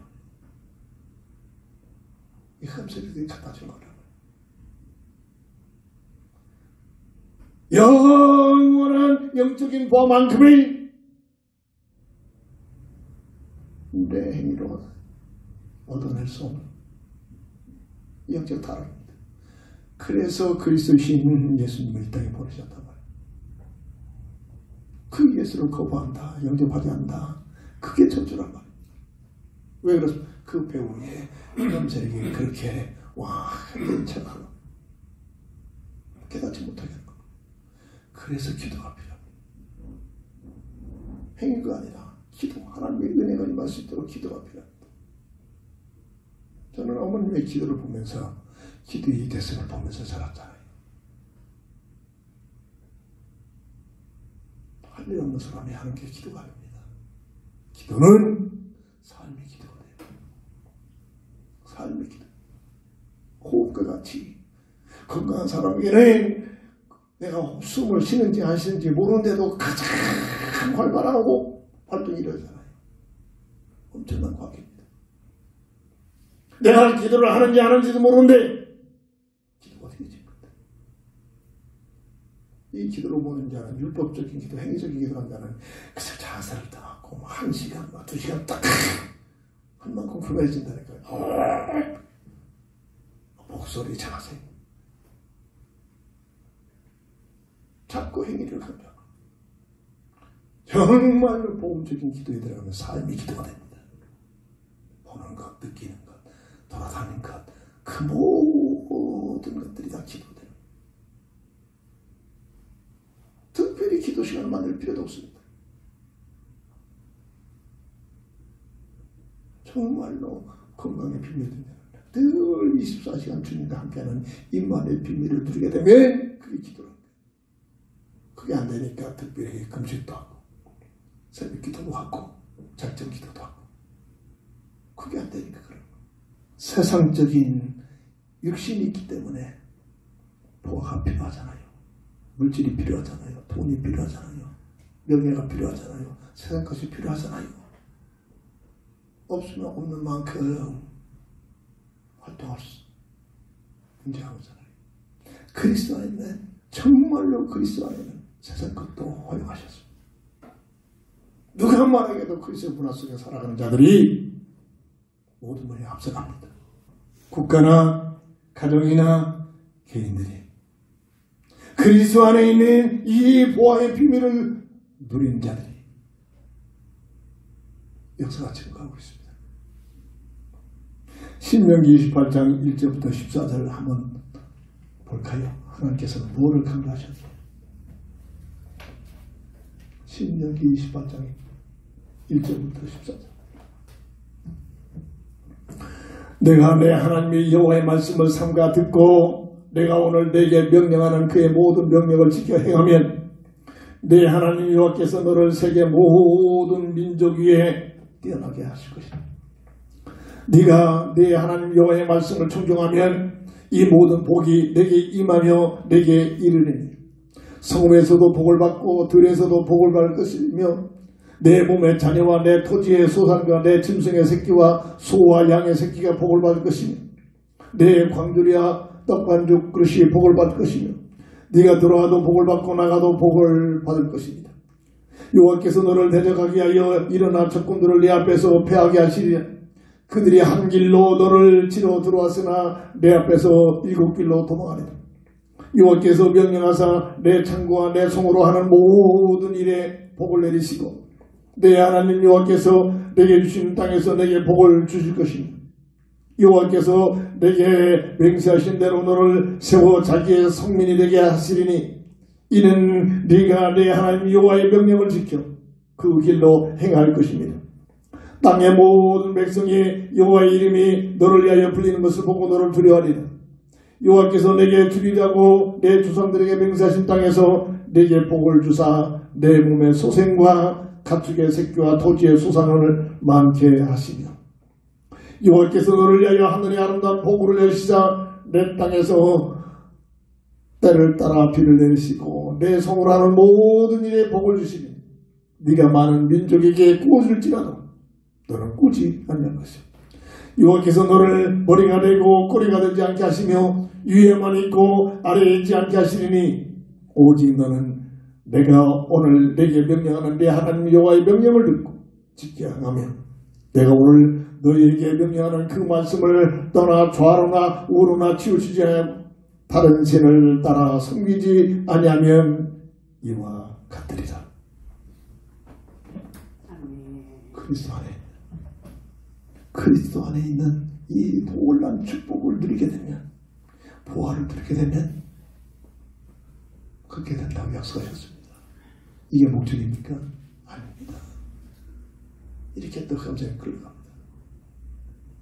이 흠새들이 갖다 준 거라고요. 영원한 영적인 보화만큼의 내 행위로 얻어낼 수 없는 영적 타락입니다. 그래서 그리스도이신 예수님을 이 땅에 보내셨단 말이에요. 그 예수를 거부한다, 영접하지 않는다. 그게 저주란 말이에요. 왜 그렇습니까? 그 배우에 남자에게 그렇게 와 척하고 깨닫지 못하게 하는 겁니다. 그래서 기도가 필요합니다. 행위가 아니라 기도, 하나님의 은혜가 임할 수 있도록 기도가 필요합니다. 저는 어머님의 기도를 보면서 기도의 대성을 보면서 자랐잖아요. 할 일 없는 사람이 하는 게 기도가 아닙니다. 기도는 삶의 기도가 돼요. 삶의 기도. 것 같이 건강한 사람에게는 내가 숨을 쉬는지 안 쉬는지 모르는데도 가장 활발하고 활동이 이루어지잖아요. 엄청난 과학입니다. 내가 기도를 하는지 안 하는지도 모르는데 기도가 되어집니다. 이 기도로 모는 자는 율법적인 기도, 행위적인 기도 한 자는 그래서 자세를 당하고 1시간, 2시간 딱 한 만큼 훌륭해진다니까요. 목소리 자세, 자꾸 행위를 합니다. 정말로 보험적인 기도에 들어가면 삶이 기도가 됩니다. 보는 것, 느끼는 것, 돌아다니는 것, 그 모든 것들이 다 기도돼요. 특별히 기도 시간을 만들 필요도 없습니다. 정말로 건강의 비밀입니다. 늘 24시간 주님과 함께하는 임만의 비밀을 누리게 되면 그게 기도랍니다. 그게 안 되니까 특별히 금식도 하고 새벽 기도도 하고 작정 기도도 하고 그게 안 되니까 그런 거예요. 세상적인 육신이 있기 때문에 보호가 필요하잖아요. 물질이 필요하잖아요. 돈이 필요하잖아요. 명예가 필요하잖아요. 세상 것이 필요하잖아요. 없으면 없는 만큼 활동할 수 문제가 오잖아요. 그리스도 안에는 정말로 그리스도 안에는 세상 것도 허용하셨습니다. 누가 말하게도 그리스도 문화 속에 살아가는 자들이 모든 분이 앞서갑니다. 국가나 가정이나 개인들이 그리스도 안에 있는 이 보화의 비밀을 누린 자들이 역사가 증거하고 있습니다. 신명기 28장 1절부터 14절을 한번 볼까요? 하나님께서는 무엇을 강조하셨나요? 신명기 28장 1절부터 14절. 내가 내 하나님의 여호와의 말씀을 삼가 듣고 내가 오늘 내게 명령하는 그의 모든 명령을 지켜 행하면 내 하나님 여호와께서 너를 세계 모든 민족 위에 뛰어나게 하실 것이다. 네가 내 하나님 여호와의 말씀을 청종하면 이 모든 복이 내게 임하며 내게 이르리니 성읍에서도 복을 받고 들에서도 복을 받을 것이며 내 몸의 자녀와 내 토지의 소산과 내 짐승의 새끼와 소와 양의 새끼가 복을 받을 것이며 내 광주리와 떡반죽 그릇이 복을 받을 것이며 네가 들어와도 복을 받고 나가도 복을 받을 것입니다. 여호와께서 너를 대적하게 하여 일어나 적군들을 네 앞에서 패하게 하시리라. 그들이 한 길로 너를 치러 들어왔으나 내 앞에서 7길로 도망하리라. 여호와께서 명령하사 내 창고와 내 손으로 하는 모든 일에 복을 내리시고 내 하나님 여호와께서 내게 주신 땅에서 내게 복을 주실 것입니다. 여호와께서 내게 맹세하신 대로 너를 세워 자기의 성민이 되게 하시리니 이는 네가 내 하나님 여호와의 명령을 지켜 그 길로 행할 것입니다. 땅의 모든 백성이 여호와의 이름이 너를 위하여 불리는 것을 보고 너를 두려워하리라. 여호와께서 내게 주리라고 내 조상들에게 맹세하신 땅에서 내게 복을 주사 내 몸의 소생과 가축의 새끼와 토지의 소산을 많게 하시며 여호와께서 너를 위하여 하늘의 아름다운 복을 내리시자 내 땅에서 때를 따라 비를 내리시고 내 손으로 하는 모든 일에 복을 주시니 네가 많은 민족에게 꾸어줄지라도 너는 꾸지 않는 것이요. 여호와께서 너를 머리가 되고 꼬리가 되지 않게 하시며 위에만 있고 아래에 있지 않게 하시리니 오직 너는 내가 오늘 내게 명령하는 내 하나님 여호와의 명령을 듣고 지켜 행하면 내가 오늘 너희에게 명령하는 그 말씀을 떠나 좌로나 우로나 치우치지 않고 다른 신을 따라 섬기지 아니하면 이와 같으리라. 그리스도 안에 있는 이 놀라운 축복을 누리게 되면 보화를 누리게 되면 그렇게 된다고 약속하셨습니다. 이게 목적입니까? 아닙니다. 이렇게 또 감정이 끌어갑니다.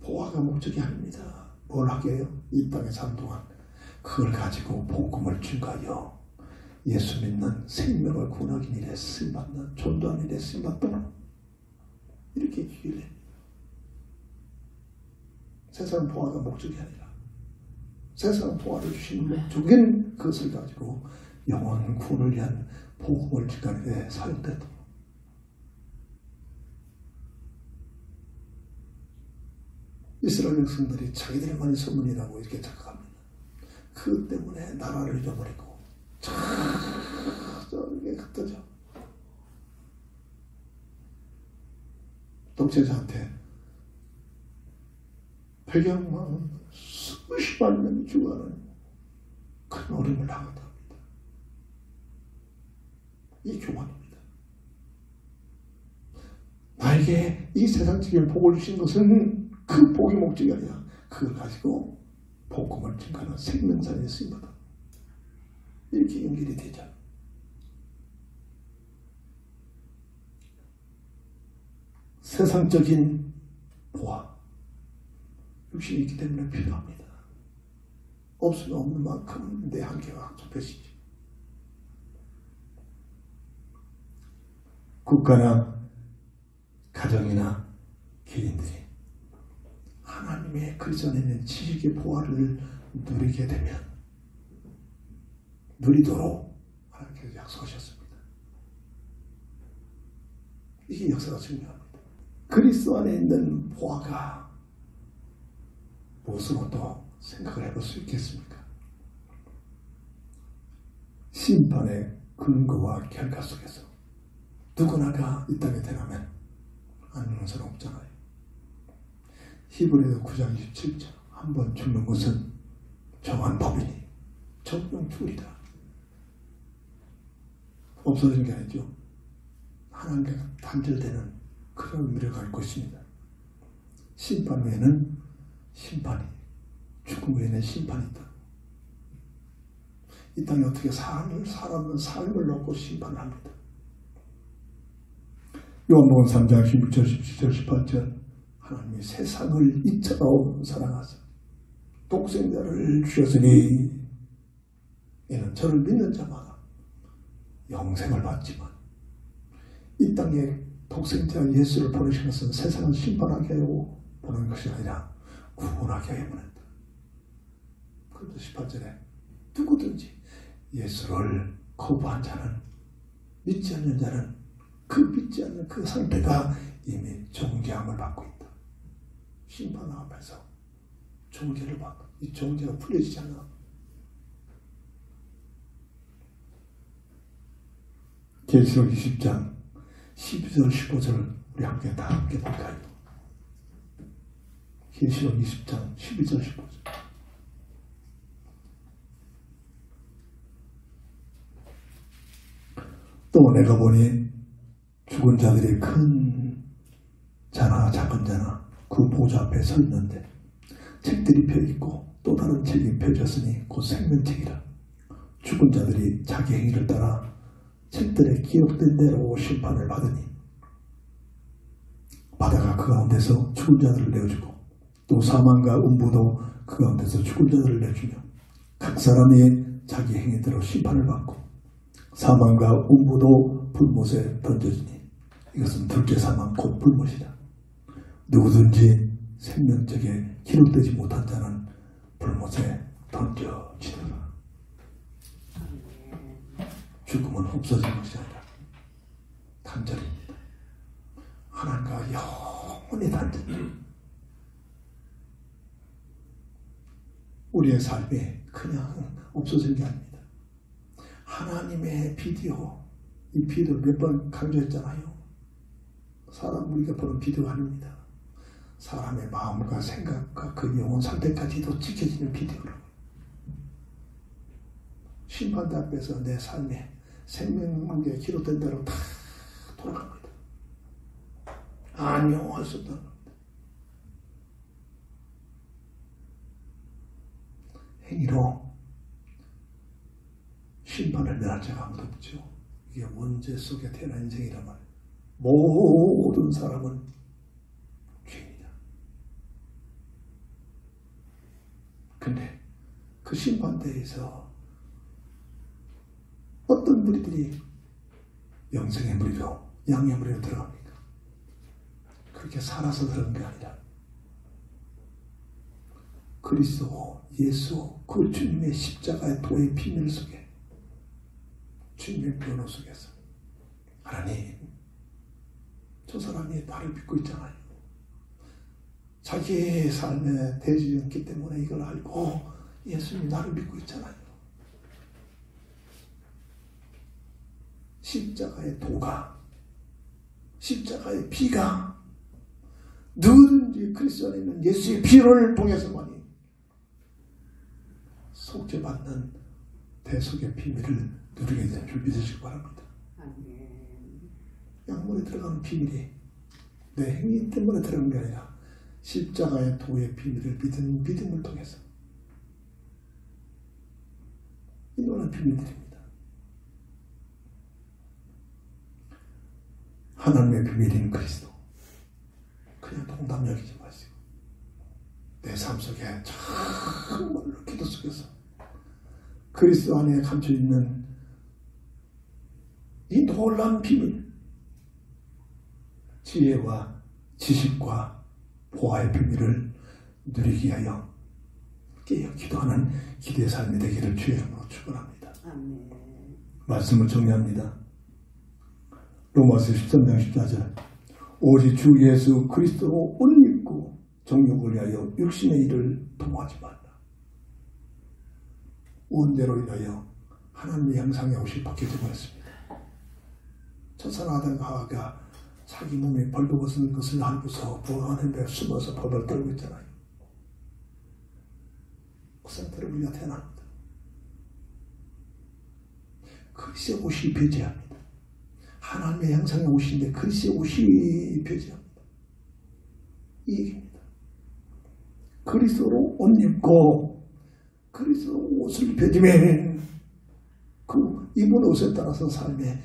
보화가 목적이 아닙니다. 뭘 하게 해요? 이 땅에 사는 동안 그걸 가지고 복음을 증가하여 예수 믿는 생명을 구원하기 일에 쓰임받는 전도하는 일에 쓰임받도록 이렇게 기회를 세상 보화가 목적이 아니라 세상 보호를 주시는 목적인 그것을 가지고 영원 구원을 위한 복음을 전하는 데 사용됐다. 이스라엘 백성들이 자기들만이 소문이라고 이렇게 착각합니다. 그 때문에 나라를 잃어버리고 저게 흩어져. 독재자한테 백양만 수십만 명이 죽어가는 큰 어림을 당하다 합니다. 이 교만입니다. 나에게 이 세상적인 복을 주신 것은 그 복의 목적이 아니라 그걸 가지고 복음을 증거하는 생명사에 쓰임받아. 이렇게 연결이 되죠. 세상적인 보화, 육신이 있기 때문에 필요합니다. 없으면 없는 만큼 내 한계가 좁혀지죠. 국가나 가정이나 개인들이 하나님의 그리스도 안에 있는 지식의 보화를 누리게 되면 누리도록 하나님께서 약속하셨습니다. 이게 역사가 중요합니다. 그리스도 안에 있는 보화가 무엇으로 또 생각을 해볼 수 있겠습니까? 심판의 근거와 결과 속에서 누구나가 이 땅에 태어나면 안 죽는 사람 없잖아요. 히브리서 9장 27절 한번 죽는 것은 정한 법이니 정령 죽으리라. 없어지는 게 아니죠. 하나님과 단절되는 그런 의미를 갖고 있습니다. 심판 후에는 심판이, 죽음 후에는 심판이 있다. 이 땅에 어떻게 사람은 삶을 놓고 심판을 합니다. 요한복음 3장 16절, 17절, 18절 하나님이 세상을 이처럼 사랑하사 독생자를 주셨으니 이는 저를 믿는 자마다 영생을 받지만 이 땅에 독생자 예수를 보내신 것은 세상을 심판하게 하고 보내는 것이 아니라 구원하게 하여 보낸다. 그런데 18절에 누구든지 예수를 거부한 자는, 믿지 않는 자는 그 믿지 않는 그 상태가 이미 정죄함을 받고 있다. 심판 앞에서 정죄를 받고 이 정죄가 풀려지지 않아. 계시록 20장 12절 15절 우리 함께 다 함께 볼까요? 계시록 20장 12절 15절 또 내가 보니 죽은 자들이 큰 자나 작은 자나 그 보좌 앞에 서 있는데 책들이 펴있고 또 다른 책이 펴졌으니 곧 생명책이라. 죽은 자들이 자기 행위를 따라 책들에 기록된 대로 심판을 받으니 바다가 그 가운데서 죽은 자들을 내어주고 또 사망과 음부도 그 가운데서 죽은 자들을 내주며 각 사람이 자기 행위대로 심판을 받고 사망과 음부도 불못에 던져지니 이것은 둘째 사망 곧 불못이다. 누구든지 생명책에 기록되지 못한 자는 불못에 던져지더라. 죽음은 없어진 것이 아니라 단절입니다. 하나님과 영원히 단절. 우리의 삶이 그냥 없어진 게 아닙니다. 하나님의 비디오, 이 비디오 몇 번 강조했잖아요. 사람 우리가 보는 비디오가 아닙니다. 사람의 마음과 생각과 그 영혼 상태까지도 지켜지는 비디오라고. 심판대 앞에서 내 삶에 생명문제에 기록된 대로 다 돌아갑니다. 안녕할 수 없다는 겁니다. 행위로 심판을 면할 자가 아무도 없죠. 이게 원죄 속에 태어난 인생이란 말이에요. 모든 사람은 죄인이다. 근데 그 심판대에서 어떤 무리들이 영생의 무리로 양의 무리로 들어갑니까? 그렇게 살아서 들어간 게 아니라 그리스도 예수 그 주님의 십자가의 도의 비밀 속에 주님의 변호 속에서 하나님 저 사람이 나를 믿고 있잖아요. 자기의 삶에 되지 않기 때문에 이걸 알고 예수님이 나를 믿고 있잖아요. 십자가의 도가 십자가의 피가 누구든지 그리스도 안에 있는 예수의 피를 통해서만이 속죄받는 대속의 비밀을 누리게 되는 줄 믿으시기 바랍니다. 약물에 들어가는 비밀이 내 행위 때문에 들어간 게 아니라 십자가의 도의 비밀을 믿은 믿음을 통해서 이러한 비밀들입니다. 하나님의 비밀인 그리스도 그냥 농담 여기지 마시고 내 삶 속에 정말로 기도 속에서 그리스도 안에 감춰있는 이 놀라운 비밀 지혜와 지식과 보아의 비밀을 누리기 위하여 깨어 기도하는 기도의 삶이 되기를 주의 이름으로 축원합니다. 말씀을 정리합니다. 로마서 13장 14절 오직 주 예수 그리스도로 옷 입고 정욕을 위하여 육신의 일을 도모하지 말라. 온대로 인하여 하나님의 형상의 옷이 벗겨져 버렸습니다. 첫사랑 아담과 하와가 자기 몸에 벌거벗은 것을 알고서 하나님의 숨어서 벌벌 떨고 있잖아요. 그 상태로 우리가 태어납니다. 그리스의 옷이 입혀져야 합니다. 하나님의 형상의 옷인데 그리스의 옷이 입혀져야 합니다. 이 얘기입니다. 그리스도로 옷 입고 그리스도 옷을 입혀지면 그 입은 옷에 따라서 삶의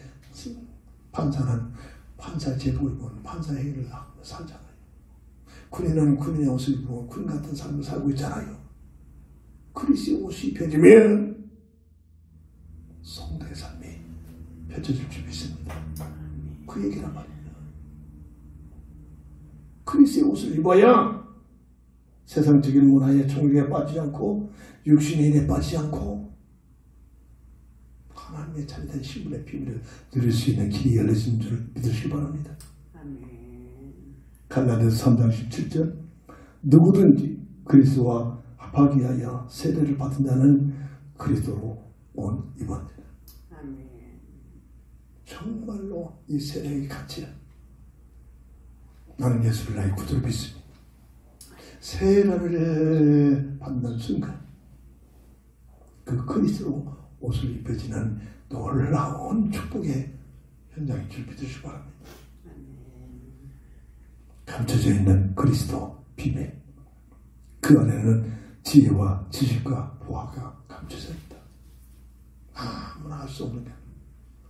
판사는 판사의 제복을 입은 판사의 행위를 하고 살잖아요. 군인은 군인의 옷을 입고 군 같은 삶을 살고 있잖아요. 그리스도의 옷이 입혀지면 성도의 삶이 펼쳐질 줄 믿습니다. 그 얘기란 말입니다. 그리스도의 옷을 입어야 세상적인 문화의 종교에 빠지지 않고 육신의 일에 빠지지 않고 하나님의 참된 신분의 비밀을 누릴 수 있는 길이 열려진 줄 믿으시기 바랍니다. 갈라디아서 3장 17절 누구든지 그리스도와 합하기 위하여 세례를 받은 자는 그리스도로 옷 입었느니라. 정말로 이 세례의 가치야. 나는 예수를 나의 구주로 믿습니다. 세례를 받는 순간 그 그리스도로 옷을 입혀지는 놀라운 축복의 현장인 줄 믿으시기 바랍니다. 감춰져 있는 그리스도 비밀 그 안에는 지혜와 지식과 보아가 감춰져 있다. 아무나 할 수 없는 게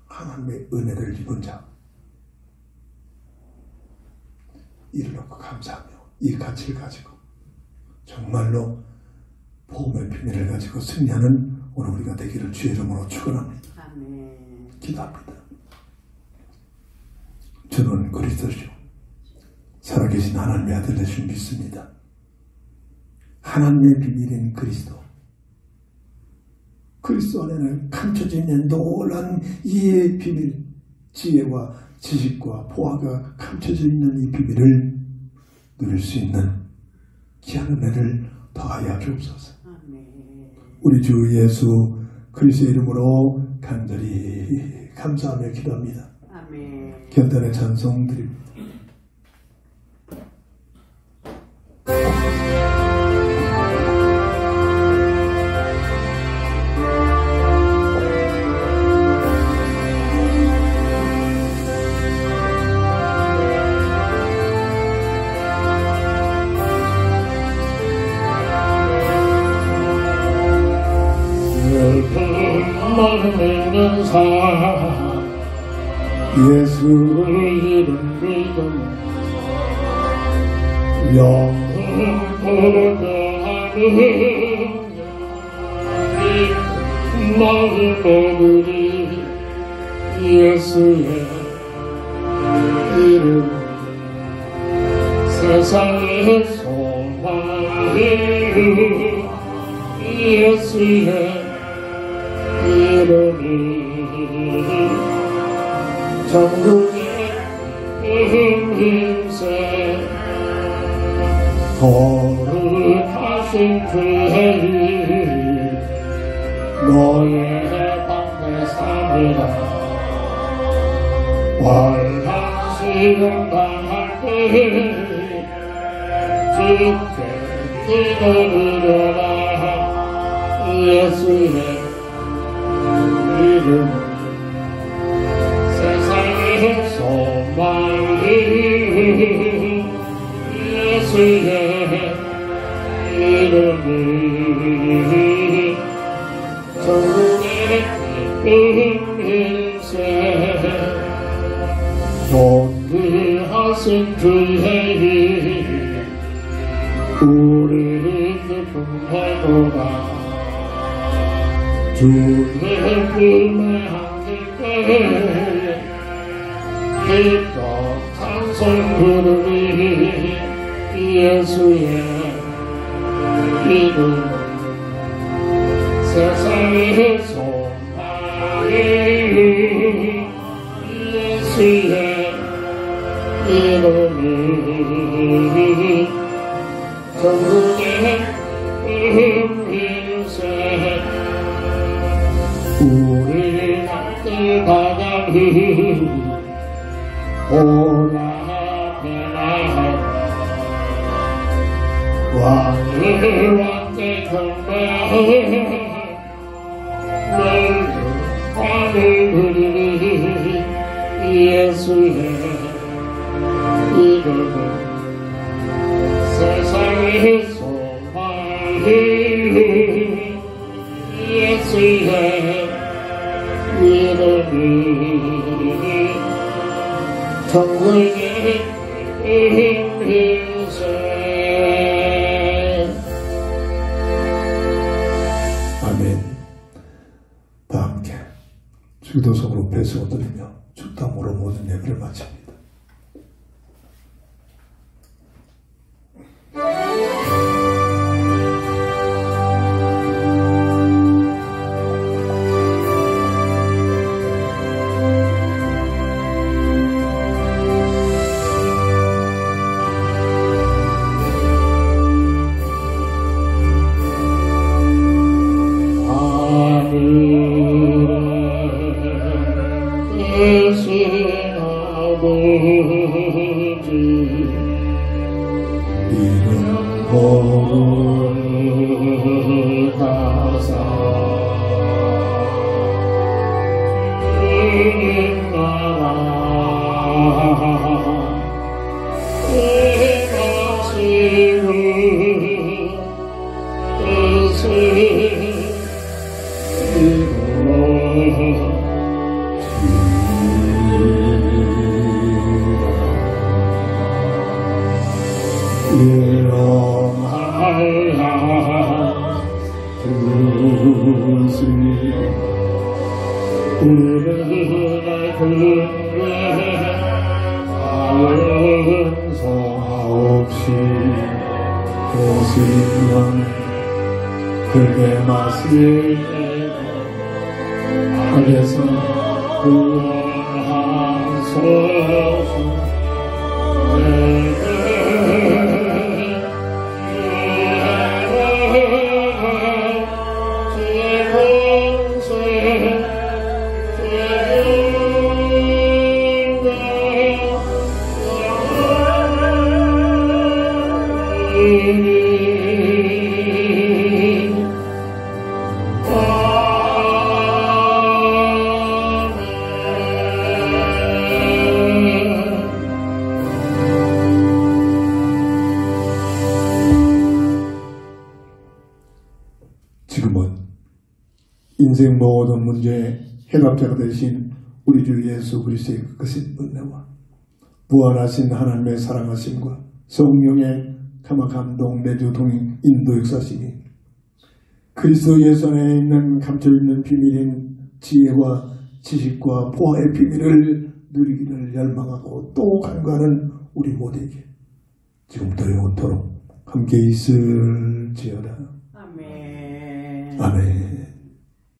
하나님의 은혜를 입은 자 이를 놓고 감사하며 이 가치를 가지고 정말로 복음의 비밀을 가지고 승리하는 오늘 우리가 되기를 주의 이름으로 축원합니다. 기도합니다. 저는 그리스도시요 살아계신 하나님의 아들 되신 믿습니다. 하나님의 비밀인 그리스도 안에는 감춰져 있는 놀라운 이해의 비밀 지혜와 지식과 보아가 감춰져 있는 이 비밀을 누릴 수 있는 귀한 은혜를 더하여 주옵소서. 우리 주 예수 그리스도의 이름으로 간절히 감사하며 기도합니다. 견단의 찬송 드립니다. 있는 사람 예수를 이름 믿음 영원토록 거하는 마을 모두리 예수의 이름 세상의 소망 예수의 이름이 전국의 힘세 거룩하신 주의 너의 방패 삼으라 완전시 용감할 때 주께 기도드려라 예수의 이름 세상의 소망이 예수의 이름이 전국의 힘일세 존귀하신 주의 우리를 기쁨해도다 주의 품에 안길 때 기뻐 찬송 부르리 예수의 이름 세상의 소망이 예수의 이름이 전국의 힘일세 우리를 함께 가장히 오라 왕의 왕께 경배해 너희는 왕을 부르리 예수의 이름은 세상의 소망이 예수의 이름이 전국의 힘일세 아멘. 다 함께 주기도성으로 배수を드리며 축담으로 모든 예배를 마칩니다. 그대 맛을 하늘에서 구원하소서 지금은 인생 모든 문제의 해답자가 되신 우리 주 예수 그리스도의 크신 은혜와 무한하신 하나님의 사랑하심과 성령의 감동 내주 동행 인도 역사심이 그리스도 예수 안에 있는 감춰있는 비밀인 지혜와 지식과 보화의 비밀을 누리기를 열망하고 또 간구하는 우리 모두에게 지금부터 영원토록 함께 있을지어다. 아멘. 아멘.